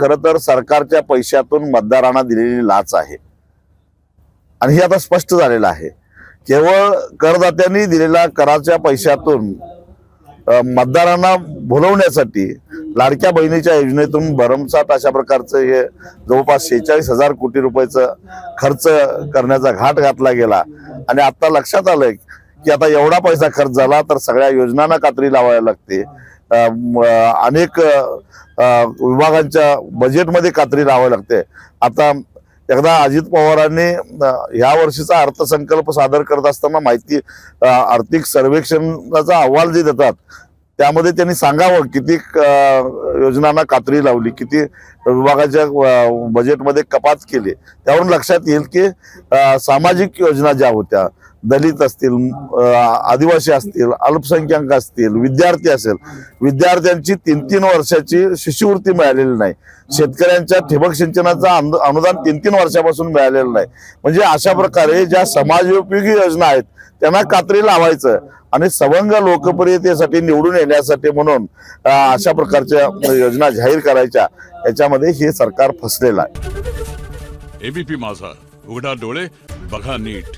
खरं तर सरकारच्या पैशातून मतदारांना दिलेली लाच आहे आणि हे आता स्पष्ट झालेलं आहे। केवळ करदात्यांनी दिलेल्या कराच्या पैशातून मतदारांना भुलवण्यासाठी लाडक्या बहिणीच्या योजनेतून भरमसाठ अशा प्रकारचं हे जवळपास 46,000 कोटी रुपयाचं खर्च करण्याचा घाट घातला गेला आणि आता लक्षात आलंय की आता एवढा पैसा खर्च झाला तर सगळ्या योजनांना कात्री लावायला लागते, अनेक विभागांच्या बजेटमध्ये कात्री लावावी लागते। आता एकदा अजित पवारांनी ह्या वर्षीचा अर्थसंकल्प सादर करत असताना माहिती आर्थिक सर्वेक्षणाचा अहवाल जे देतात त्यामध्ये त्यांनी सांगावं किती योजनांना कात्री लावली, किती विभागाच्या बजेटमध्ये कपात केली। त्यावरून लक्षात येईल की सामाजिक योजना ज्या होत्या, दलित असतील, आदिवासी असतील, अल्पसंख्याक असतील, विद्यार्थी असेल, विद्यार्थ्यांची 3-3 वर्षाची शिष्यवृत्ती मिळालेली नाही, शेतकऱ्यांच्या ठिबक सिंचनाचं अनुदान 3-3 वर्षापासून मिळालेलं नाही। म्हणजे अशा प्रकारे ज्या समाजोपयोगी योजना आहेत त्यांना कात्री लावायचं आणि सवंग लोकप्रियतेसाठी निवडून येण्यासाठी म्हणून अशा प्रकारच्या योजना जाहीर करायच्या, याच्यामध्ये हे सरकार फसलेलं आहे। एबीपी माझा, उघडा डोळे बघा नीट।